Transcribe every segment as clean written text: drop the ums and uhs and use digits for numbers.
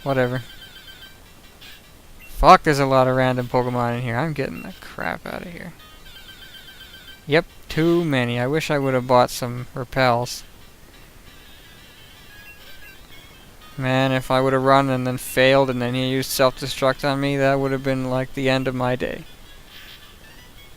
whatever. Fuck, there's a lot of random Pokemon in here. I'm getting the crap out of here. Yep, too many. I wish I would have bought some repels. Man, if I would have run and then failed and then he used self-destruct on me, that would have been like the end of my day.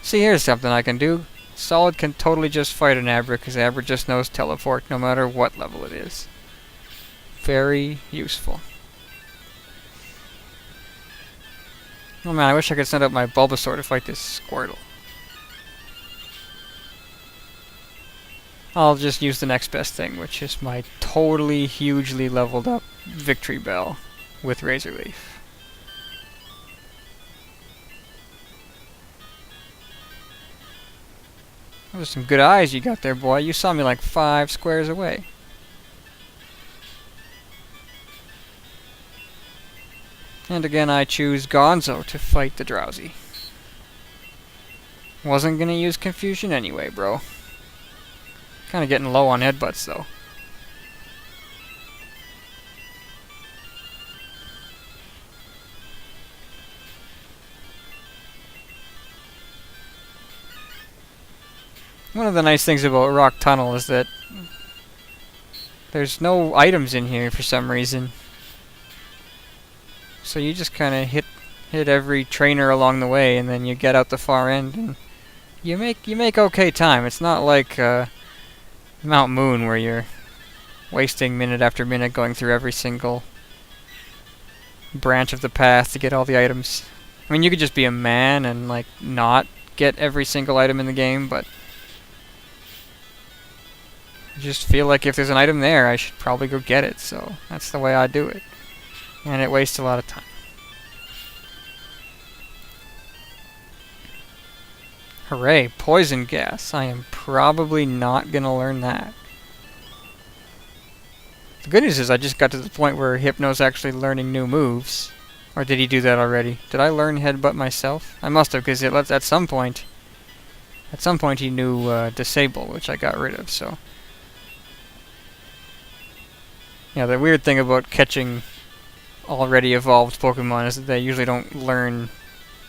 See, here's something I can do. Solid can totally just fight an Abra, because Abra just knows teleport no matter what level it is. Very useful. Oh man, I wish I could send up my Bulbasaur to fight this Squirtle. I'll just use the next best thing, which is my totally hugely leveled up Victory Bell with Razor Leaf. Those are some good eyes you got there, boy. You saw me like 5 squares away. And again, I choose Gonzo to fight the Drowsy. Wasn't gonna use Confusion anyway, bro. Kinda getting low on headbutts, though. One of the nice things about Rock Tunnel is that there's no items in here for some reason. So you just kinda hit every trainer along the way, and then you get out the far end, and you make okay time. It's not like Mount Moon, where you're wasting minute after minute going through every single branch of the path to get all the items. I mean, you could just be a man and like not get every single item in the game, but I just feel like if there's an item there, I should probably go get it, so that's the way I do it. And it wastes a lot of time. Hooray, poison gas. I am probably not gonna learn that. The good news is I just got to the point where Hypno's actually learning new moves. Or did he do that already? Did I learn Headbutt myself? I must have, because at some point he knew Disable, which I got rid of, so. Yeah, the weird thing about catching already evolved Pokemon is that they usually don't learn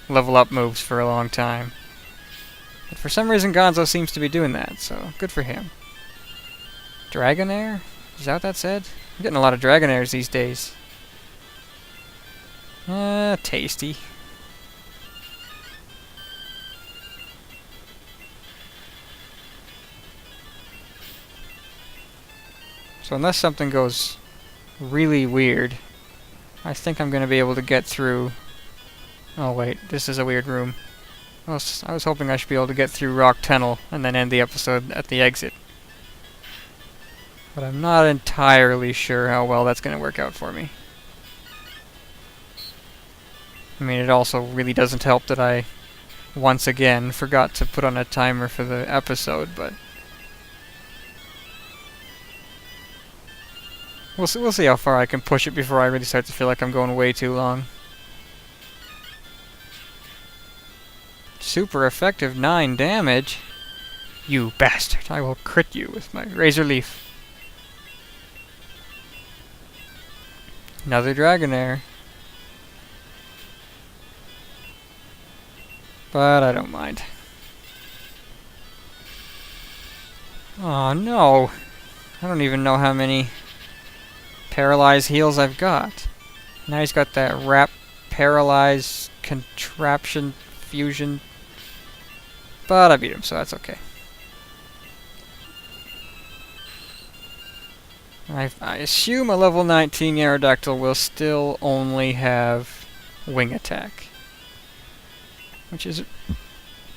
level up moves for a long time. But for some reason Gonzo seems to be doing that, so good for him. Dragonair? Is that what that said? I'm getting a lot of Dragonairs these days. Tasty. So unless something goes really weird, I think I'm going to be able to get through... Oh wait, this is a weird room. I was hoping I should be able to get through Rock Tunnel and then end the episode at the exit. But I'm not entirely sure how well that's going to work out for me. I mean, it also really doesn't help that I, once again, forgot to put on a timer for the episode, but... We'll see how far I can push it before I really start to feel like I'm going way too long. Super effective 9 damage. You bastard, I will crit you with my Razor Leaf. Another Dragonair. But I don't mind. Oh no. I don't even know how many Paralyze heals I've got. Now he's got that Wrap, Paralyze, Contraption, Fusion. But I beat him, so that's okay. I assume a level 19 Aerodactyl will still only have Wing Attack, which is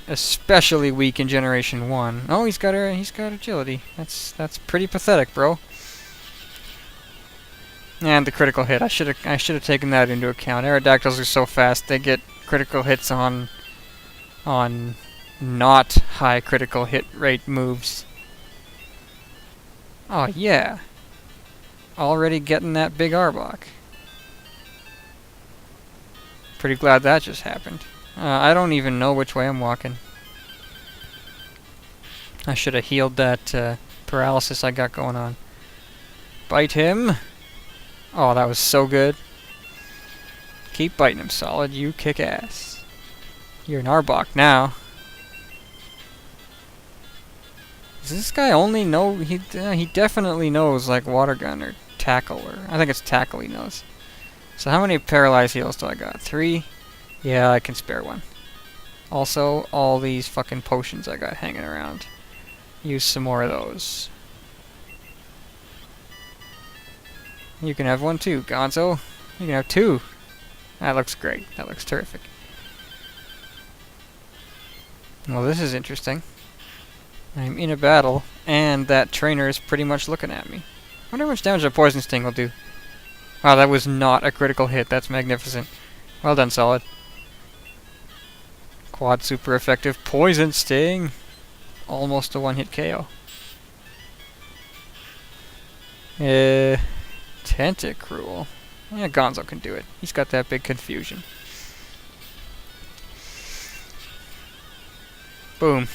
especially weak in Generation 1. Oh, he's got Agility. That's pretty pathetic, bro. And the critical hit. I should have taken that into account. Aerodactyls are so fast; they get critical hits on not high critical hit rate moves. Oh yeah. Already getting that big Arbok. Pretty glad that just happened. I don't even know which way I'm walking. I should have healed that paralysis I got going on. Bite him. Oh, that was so good. Keep biting him, Solid. You kick ass. You're an Arbok now. Does this guy only know... He definitely knows, like, Water Gun or Tackle, or... I think it's Tackle he knows. So how many Paralyzed heals do I got? 3? Yeah, I can spare one. Also, all these fucking potions I got hanging around. Use some more of those. You can have one too, Gonzo. You can have 2. That looks great. That looks terrific. Well, this is interesting. I'm in a battle, and that trainer is pretty much looking at me. I wonder how much damage a Poison Sting will do. Wow, that was not a critical hit. That's magnificent. Well done, Solid. Quad super effective Poison Sting. Almost a one-hit KO. Tentacruel. Yeah, Gonzo can do it. He's got that big confusion. Boom.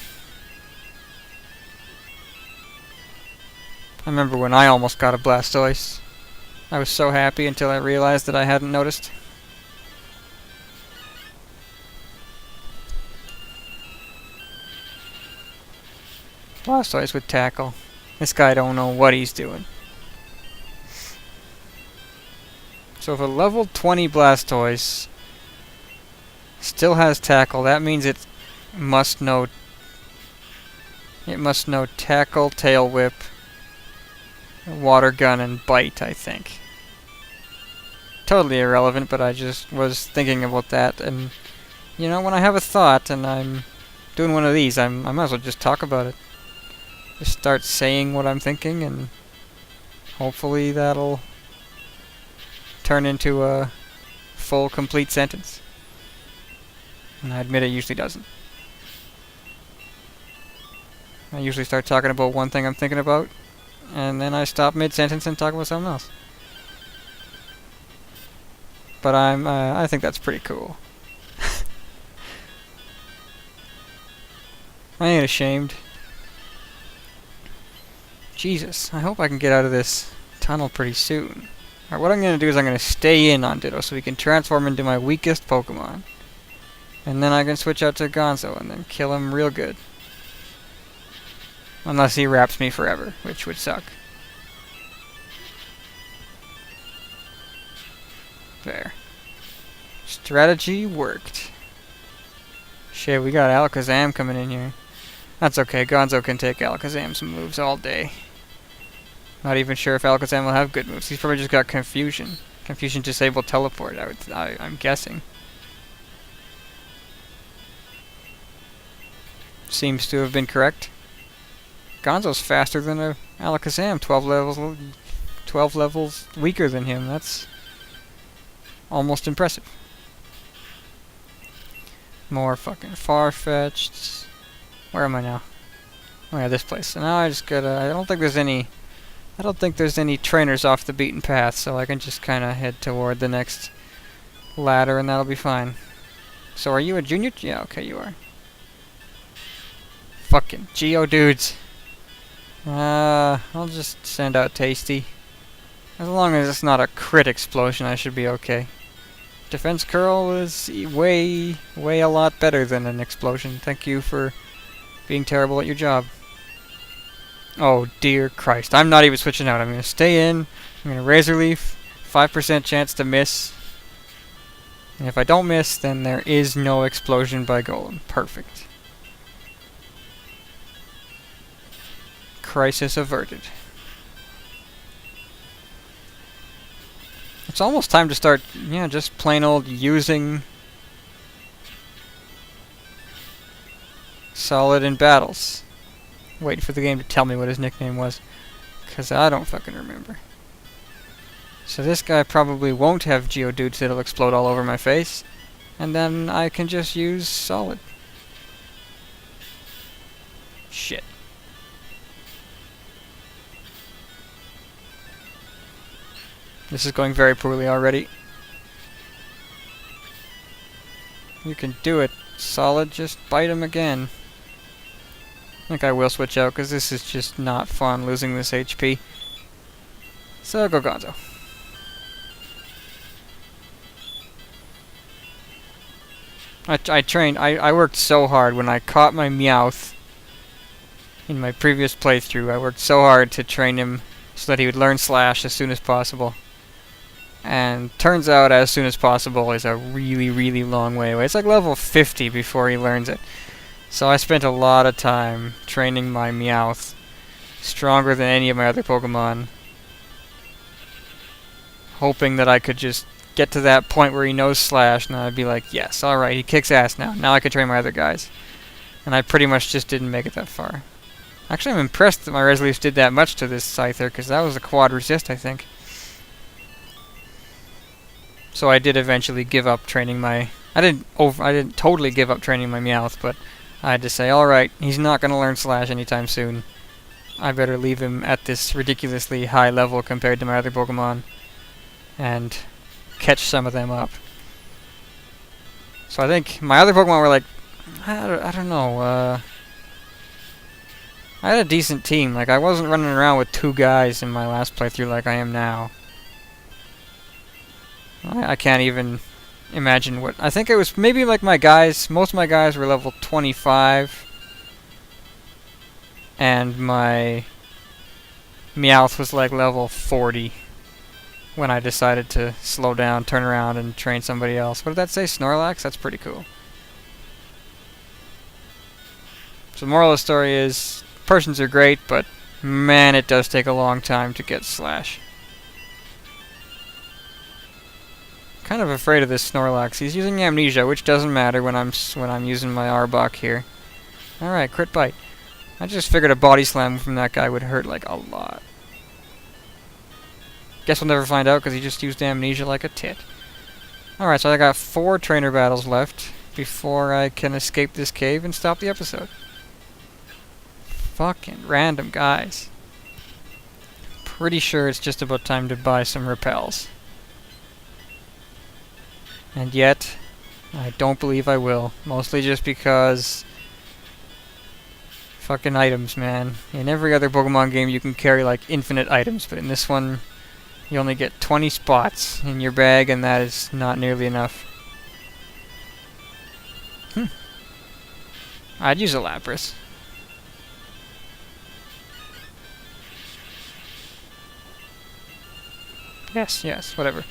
I remember when I almost got a Blastoise. I was so happy until I realized that I hadn't noticed. Blastoise with Tackle. This guy don't know what he's doing. So if a level 20 Blastoise still has Tackle, that means it must know Tackle, Tail Whip, Water Gun, and Bite, I think. Totally irrelevant, but I just was thinking about that, and you know, when I have a thought and I'm doing one of these, I might as well just talk about it. Just start saying what I'm thinking, and hopefully that'll turn into a full, complete sentence. And I admit it usually doesn't. I usually start talking about one thing I'm thinking about, and then I stop mid-sentence and talk about something else. But I think that's pretty cool. I ain't ashamed. Jesus, I hope I can get out of this tunnel pretty soon. Alright, what I'm going to do is I'm going to stay in on Ditto so he can transform into my weakest Pokemon. And then I can switch out to Gonzo and then kill him real good. Unless he wraps me forever, which would suck. There. Strategy worked. Shit, we got Alakazam coming in here. That's okay, Gonzo can take Alakazam's moves all day. Not even sure if Alakazam will have good moves. He's probably just got Confusion. Confusion disabled teleport, I'm guessing. Seems to have been correct. Gonzo's faster than a Alakazam, 12 levels weaker than him. That's almost impressive. More fucking Farfetch'd. Where am I now? Oh yeah, this place. So now I just gotta... I don't think there's any trainers off the beaten path, so I can just kind of head toward the next ladder, and that'll be fine. So are you a junior? Yeah, okay, you are. Fucking Geodudes. I'll just send out Tasty. As long as it's not a crit explosion, I should be okay. Defense Curl is way a lot better than an explosion. Thank you for being terrible at your job. Oh dear Christ. I'm not even switching out. I'm going to stay in. I'm going to Razor Leaf. 5% chance to miss. And if I don't miss, then there is no explosion by Golem. Perfect. Crisis averted. It's almost time to start, yeah, just plain old using Solid in battles. Waiting for the game to tell me what his nickname was, because I don't fucking remember. So this guy probably won't have Geodudes that'll explode all over my face, and then I can just use Solid. Shit. This is going very poorly already. You can do it, Solid. Just bite him again. I think I will switch out, because this is just not fun, losing this HP. So, go Gonzo. I worked so hard when I caught my Meowth in my previous playthrough. I worked so hard to train him so that he would learn Slash as soon as possible. And turns out as soon as possible is a really, really long way away. It's like level 50 before he learns it. So I spent a lot of time training my Meowth stronger than any of my other Pokemon, hoping that I could just get to that point where he knows Slash, and I'd be like, yes, alright, he kicks ass now. Now I can train my other guys. And I pretty much just didn't make it that far. Actually, I'm impressed that my Resolution did that much to this Scyther, because that was a quad resist, I think. So I did eventually give up training my... I didn't totally give up training my Meowth, but I had to say, alright, he's not going to learn Slash anytime soon. I better leave him at this ridiculously high level compared to my other Pokemon, and catch some of them up. So I think my other Pokemon were like, I don't know, I had a decent team. Like, I wasn't running around with 2 guys in my last playthrough like I am now. I can't even imagine what... I think it was maybe like my guys... Most of my guys were level 25. And my Meowth was like level 40. When I decided to slow down, turn around, and train somebody else. What did that say? Snorlax? That's pretty cool. So the moral of the story is... Persians are great, but man, it does take a long time to get Slash. Kind of afraid of this Snorlax. He's using Amnesia, which doesn't matter when I'm using my Arbok here. Alright, crit bite. I just figured a body slam from that guy would hurt like a lot. Guess we'll never find out because he just used Amnesia like a tit. Alright, so I got 4 trainer battles left before I can escape this cave and stop the episode. Fucking random guys. Pretty sure it's just about time to buy some repels. And yet, I don't believe I will. Mostly just because... Fucking items, man. In every other Pokemon game you can carry like infinite items, but in this one you only get 20 spots in your bag, and that is not nearly enough. I'd use a Lapras. Yes, whatever.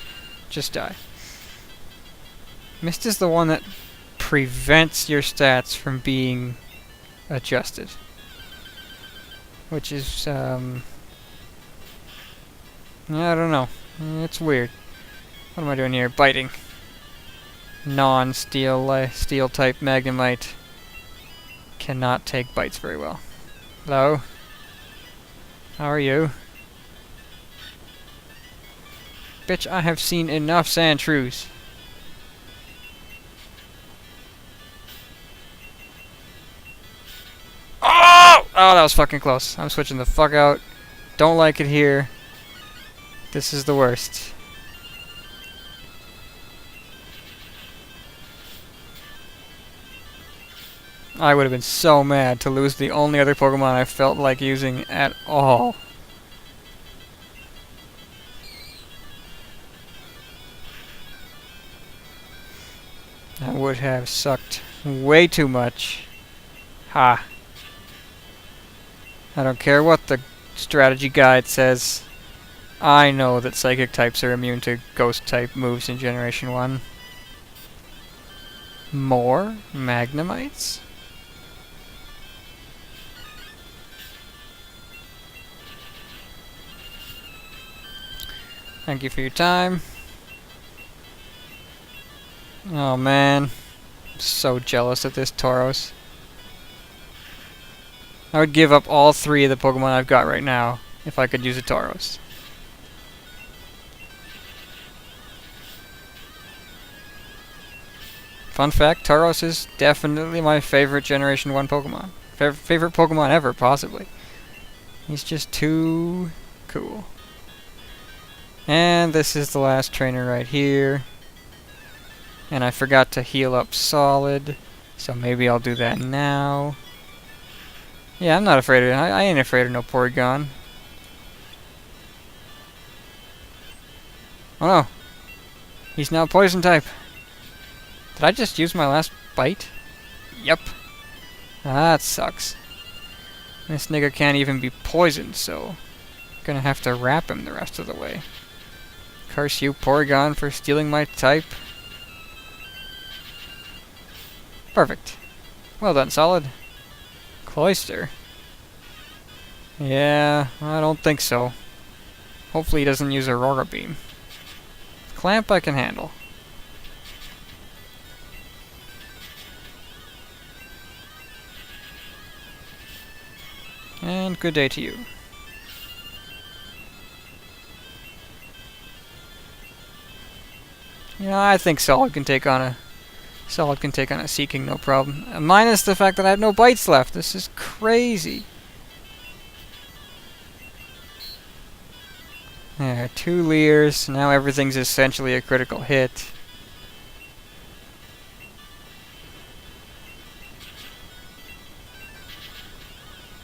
Just die. Mist is the one that prevents your stats from being adjusted. Which is, yeah, I don't know. It's weird. What am I doing here? Biting. Non-steel steel type Magnemite cannot take bites very well. Hello? How are you? Bitch, I have seen enough Sandshrews. Oh! Oh, that was fucking close. I'm switching the fuck out. Don't like it here. This is the worst. I would have been so mad to lose the only other Pokemon I felt like using at all. That would have sucked way too much. Ha. I don't care what the strategy guide says. I know that Psychic types are immune to Ghost type moves in Generation 1. More Magnemites? Thank you for your time. Oh man, I'm so jealous of this Tauros. I would give up all 3 of the Pokemon I've got right now if I could use a Tauros. Fun fact, Tauros is definitely my favorite Generation 1 Pokemon. Favorite Pokemon ever, possibly. He's just too cool. And this is the last trainer right here. And I forgot to heal up Solid, so maybe I'll do that now. Yeah, I'm not afraid of it. I ain't afraid of no Porygon. Oh no. He's now Poison type. Did I just use my last bite? Yep. Ah, that sucks. This nigga can't even be poisoned, so... gonna have to wrap him the rest of the way. Curse you, Porygon, for stealing my type. Perfect. Well done, Solid. Cloyster. Yeah, I don't think so. Hopefully he doesn't use Aurora Beam. Clamp I can handle. And good day to you. Yeah, I think Solid can take on a Seeking, no problem. Minus the fact that I have no bites left. This is crazy. There, 2 Leers. Now everything's essentially a critical hit.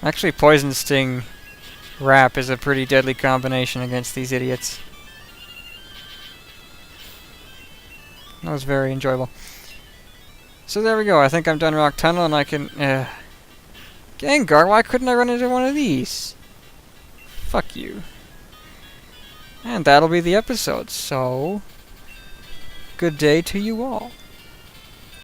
Actually, Poison Sting Wrap is a pretty deadly combination against these idiots. That was very enjoyable. So there we go. I think I'm done Rock Tunnel, and I can... Gengar, why couldn't I run into one of these? Fuck you. And that'll be the episode, so... good day to you all.